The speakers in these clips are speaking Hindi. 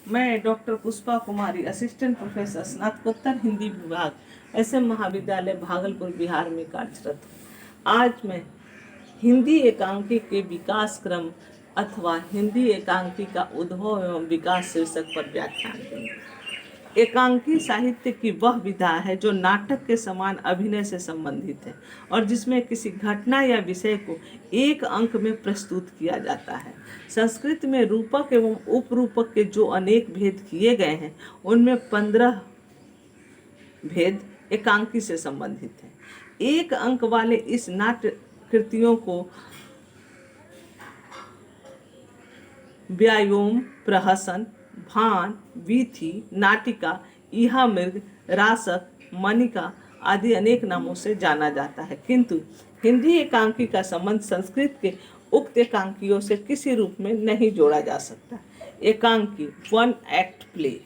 मैं डॉक्टर पुष्पा कुमारी, असिस्टेंट प्रोफेसर, स्नातकोत्तर हिंदी विभाग, SM महाविद्यालय भागलपुर, बिहार में कार्यरत हूँ। आज मैं हिंदी एकांकी के विकास क्रम अथवा हिंदी एकांकी का उद्भव एवं विकास शीर्षक पर व्याख्यान दूंगी। एकांकी साहित्य की वह विधा है जो नाटक के समान अभिनय से संबंधित है और जिसमें किसी घटना या विषय को एक अंक में प्रस्तुत किया जाता है। संस्कृत में रूपक एवं उपरूपक के जो अनेक भेद किए गए हैं, उनमें 15 भेद एकांकी से संबंधित हैं। एक अंक वाले इस नाट्य कृतियों को व्यायोम, प्रहसन, भान, वीथी, नाटिका, इहा मृग, रासक, मनिका आदि अनेक नामों से जाना जाता है, किंतु हिंदी एकांकी का संबंध संस्कृत के उक्त एकांकियों से किसी रूप में नहीं जोड़ा जा सकता। एकांकी 1 एक्ट प्ले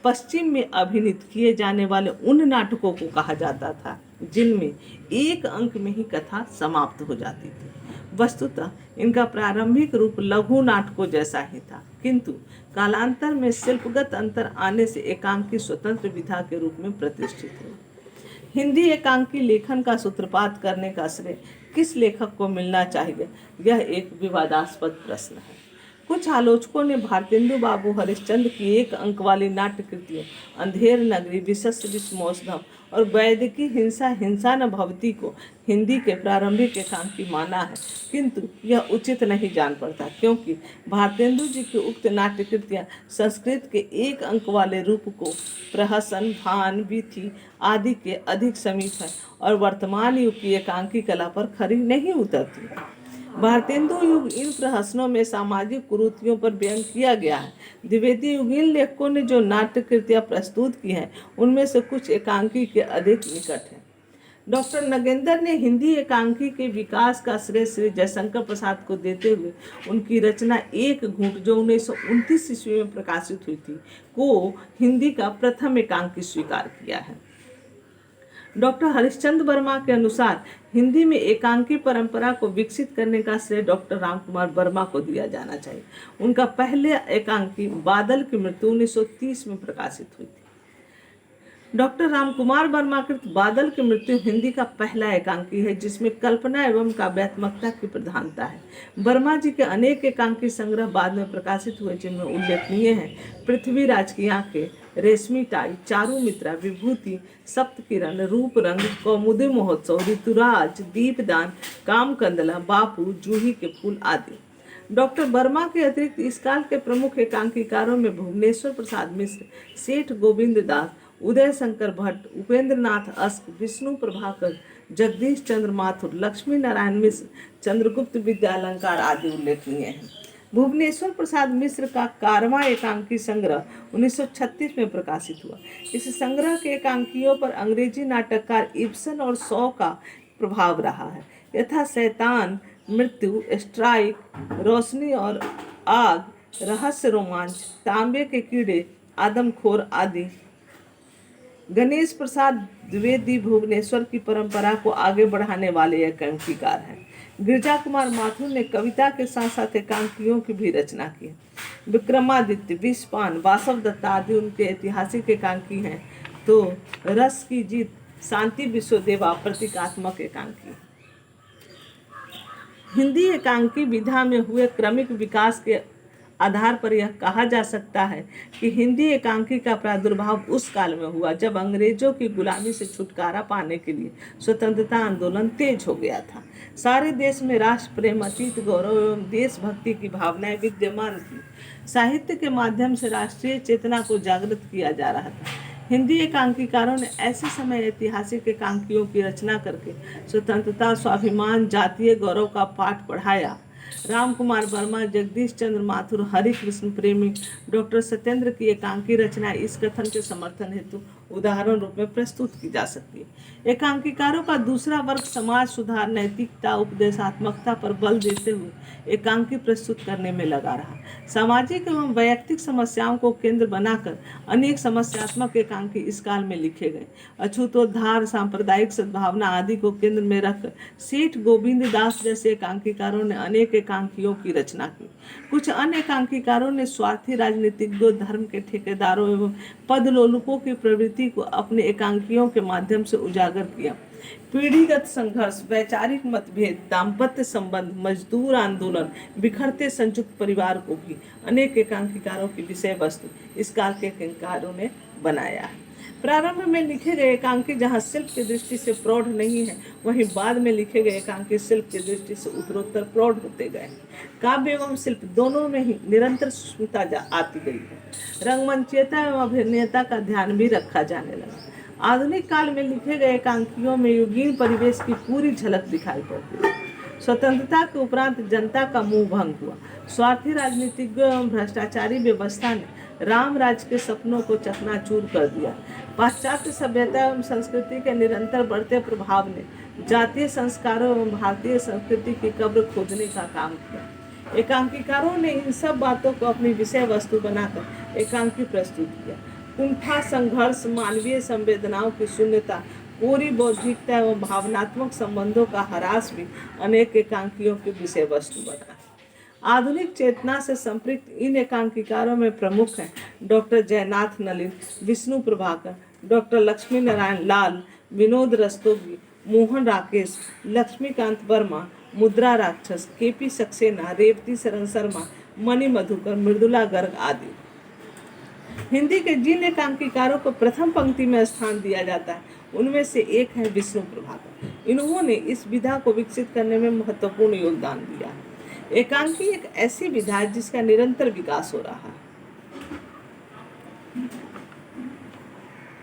पश्चिम में अभिनीत किए जाने वाले उन नाटकों को कहा जाता था जिनमें एक अंक में ही कथा समाप्त हो जाती थी। वस्तुतः इनका प्रारंभिक रूप लघु नाटकों जैसा ही था, किंतु कालांतर में शिल्पगत अंतर आने से एकांकी स्वतंत्र विधा के रूप में प्रतिष्ठित हुई। हिंदी एकांकी लेखन का सूत्रपात करने का श्रेय किस लेखक को मिलना चाहिए, यह एक विवादास्पद प्रश्न है। कुछ आलोचकों ने भारतेंदु बाबू हरिश्चंद्र की एक अंक वाली नाट्य कृतियों अंधेर नगरी, विशस्य विषमोषधम और वैदिकी हिंसा हिंसा न भवती को हिंदी के प्रारंभिक एकांकी माना है, किंतु यह उचित नहीं जान पड़ता, क्योंकि भारतेंदु जी की उक्त नाट्य कृतियाँ संस्कृत के एक अंक वाले रूप को प्रहसन, भान, वीथी आदि के अधिक समीप है और वर्तमान युग की एकांकी कला पर खरी नहीं उतरती। भारतेंदु युग इन प्रहसनों में सामाजिक कुरीतियों पर व्यंग किया गया है। द्विवेदी युगीन लेखकों ने जो नाट्य कृतियाँ प्रस्तुत की हैं, उनमें से कुछ एकांकी के अधिक निकट हैं। डॉक्टर नगेंद्र ने हिंदी एकांकी के विकास का श्रेय श्री जयशंकर प्रसाद को देते हुए उनकी रचना एक घूंट, जो 1929 ईस्वी में प्रकाशित हुई थी, को हिंदी का प्रथम एकांकी स्वीकार किया है। डॉक्टर हरिश्चंद्र वर्मा के अनुसार हिंदी में एकांकी परंपरा को विकसित करने का श्रेय डॉक्टर रामकुमार वर्मा को दिया जाना चाहिए। उनका पहले एकांकी बादल की मृत्यु 1930 में प्रकाशित हुई थी। डॉक्टर रामकुमार वर्मा कृत बादल की मृत्यु हिंदी का पहला एकांकी है, जिसमें कल्पना एवं काव्यात्मकता की प्रधानता है। वर्मा जी के अनेक एकांकी संग्रह बाद में प्रकाशित हुए, जिनमें उल्लेखनीय हैं पृथ्वीराज की आंखें, रेशमी टाई, चारुमित्रा, विभूति, सप्तकिरण, रूप रंग, कौमुदी महोत्सव, ऋतुराज, दीपदान, कामकंदला, बापू, जूही के फूल आदि। डॉक्टर वर्मा के अतिरिक्त इस काल के प्रमुख एकांकीकारों में भुवनेश्वर प्रसाद मिश्र, सेठ गोविंद दास, उदय शंकर भट्ट, उपेंद्र नाथ अस्क, विष्णु प्रभाकर, जगदीश चंद्र माथुर, लक्ष्मी नारायण मिश्र, चंद्रगुप्त विद्यालंकार आदि उल्लेखनीय हैं। भुवनेश्वर प्रसाद मिश्र का 11वां एकांकी संग्रह 1936 में प्रकाशित हुआ। इस संग्रह के एकांकियों पर अंग्रेजी नाटककार इब्सन और शॉ का प्रभाव रहा है, यथा शैतान, मृत्यु, स्ट्राइक, रोशनी और आग, रहस्य रोमांच, तांबे के कीड़े, आदमखोर आदि। गणेश प्रसाद द्विवेदी भुवनेश्वर की परंपरा को आगे बढ़ाने वाले एकांकीकार हैं। गिरजा कुमार माथुर ने कविता के साथ साथ एकांकियों की भी रचना की है। विक्रमादित्य, विषपान, वासव दत्ता आदि उनके ऐतिहासिक एकांकी हैं, तो रस की जीत, शांति विश्वदेवा प्रतीकात्मक एकांकी। हिंदी एकांकी विधा में हुए क्रमिक विकास के आधार पर यह कहा जा सकता है कि हिंदी एकांकी का प्रादुर्भाव उस काल में हुआ जब अंग्रेजों की गुलामी से छुटकारा पाने के लिए स्वतंत्रता आंदोलन तेज हो गया था। सारे देश में राष्ट्र प्रेम, अतीत गौरव एवं देशभक्ति की भावनाएं विद्यमान थी। साहित्य के माध्यम से राष्ट्रीय चेतना को जागृत किया जा रहा था। हिंदी एकांकीकारों ने ऐसे समय ऐतिहासिक एकांकियों की रचना करके स्वतंत्रता, स्वाभिमान, जातीय गौरव का पाठ पढ़ाया। रामकुमार वर्मा, जगदीश चंद्र माथुर, हरि कृष्ण प्रेमी, डॉक्टर सत्येंद्र की एकांकी रचना इस कथन के समर्थन हेतु उदाहरण रूप में प्रस्तुत की जा सकती है। एकांकिकारों का दूसरा वर्ग समाज सुधार, नैतिकता, उपदेशात्मकता पर बल देते हुए एकांकी प्रस्तुत करने में लगा रहा। सामाजिक एवं वैयक्तिक समस्याओं को केंद्र बनाकर अनेक समस्यात्मक एकांकी इस काल में लिखे गए। अछूतोद्धार, सांप्रदायिक सद्भावना आदि को केंद्र में रखकर सेठ गोविंद दास जैसे एकांकीकारों ने अनेक एकांकियों की रचना की। कुछ अन्य एकांकीकारों ने स्वार्थी राजनीतिज्ञों, धर्म के ठेकेदारों एवं पदलोलुपों की प्रवृत्ति को अपने एकांकियों के माध्यम से उजागर किया। पीढ़ीगत संघर्ष, वैचारिक मतभेद, दाम्पत्य संबंध, मजदूर आंदोलन, बिखरते संयुक्त परिवार को भी अनेक एकांकीकारों की विषय वस्तु इस काल के एकांकीकारों ने बनाया है। प्रारंभ में लिखे गए एकांकी जहाँ शिल्प की दृष्टि से प्रौढ़ नहीं है, वहीं बाद में लिखे गए एकांकी शिल्प की दृष्टि से उत्तरोत्तर प्रौढ़ होते गए। काव्य एवं शिल्प दोनों में ही निरंतर सूक्ष्मता आती गई है। रंगमंचीयता एवं अभिनयता का ध्यान भी रखा जाने लगा। आधुनिक काल में लिखे गए एकांकियों में युगीन परिवेश की पूरी झलक दिखाई पड़ती है। स्वतंत्रता के उपरांत जनता का मुंह भंग हुआ। स्वार्थी राजनीतिज्ञों एवं भ्रष्टाचारी व्यवस्था ने राम राज्य के सपनों को चकनाचूर कर दिया। पाश्चात्य सभ्यता एवं संस्कृति के निरंतर बढ़ते प्रभाव ने जातीय संस्कारों एवं भारतीय संस्कृति की कब्र खोदने का काम किया। एकांकीकारों ने इन सब बातों को अपनी विषय वस्तु बनाकर एकांकी प्रस्तुत किया। कुंठा, संघर्ष, मानवीय संवेदनाओं की शून्यता, पूरी बौद्धिकता एवं भावनात्मक संबंधों का ह्रास भी अनेक एकांकियों की विषय वस्तु बना। आधुनिक चेतना से संपृक्त इन एकांकीकारों में प्रमुख हैं डॉक्टर जयनाथ नलिन, विष्णु प्रभाकर, डॉक्टर लक्ष्मी नारायण लाल, विनोद रस्तोगी, मोहन राकेश, लक्ष्मीकांत वर्मा, मुद्रा राक्षस, केपी सक्सेना, रेवती शरण शर्मा, मणि मधुकर, मृदुला गर्ग आदि। हिंदी के जिन एकांकीकारों को प्रथम पंक्ति में स्थान दिया जाता है उनमें से एक है विष्णु प्रभाकर। इन्होंने इस विधा को विकसित करने में महत्वपूर्ण योगदान दिया है। एकांकी एक ऐसी विधा है जिसका निरंतर विकास हो रहा है।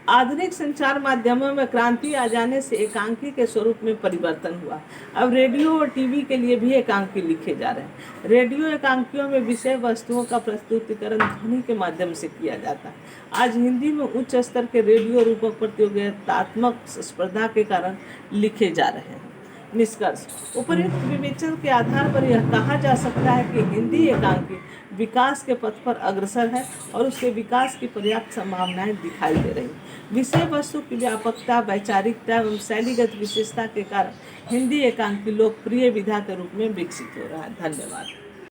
आधुनिक संचार माध्यमों में क्रांति आ जाने से एकांकी के स्वरूप में परिवर्तन हुआ। अब रेडियो और टीवी के लिए भी एकांकी लिखे जा रहे हैं। रेडियो एकांकियों में विषय वस्तुओं का प्रस्तुतिकरण ध्वनि के माध्यम से किया जाता है। आज हिंदी में उच्च स्तर के रेडियो रूपक प्रतियोगितात्मक स्पर्धा के कारण लिखे जा रहे हैं। निष्कर्ष, उपर्युक्त विवेचन के आधार पर यह कहा जा सकता है कि हिंदी एकांकी विकास के पथ पर अग्रसर है और उसके विकास की पर्याप्त संभावनाएं दिखाई दे रही। विषय वस्तु की व्यापकता, वैचारिकता एवं शैलीगत विशेषता के कारण हिंदी एकांकी लोकप्रिय विधा के रूप में विकसित हो रहा है। धन्यवाद।